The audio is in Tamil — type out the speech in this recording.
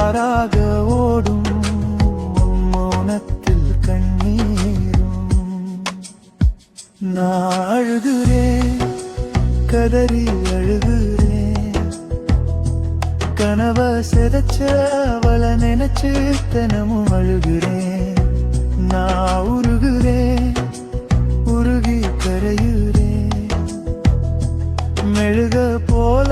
ஆறாக ஓடும் மௌனத்தில் கண்ணீரும். நான் அழுகிறேன், கதறி அழுகிறேன், கனவ சிதைச்ச அவளை நினைச்சு தினமும் அழுகிறேன். நான் உருகுறேன், உருகி கரையுறேன், மெழுக போல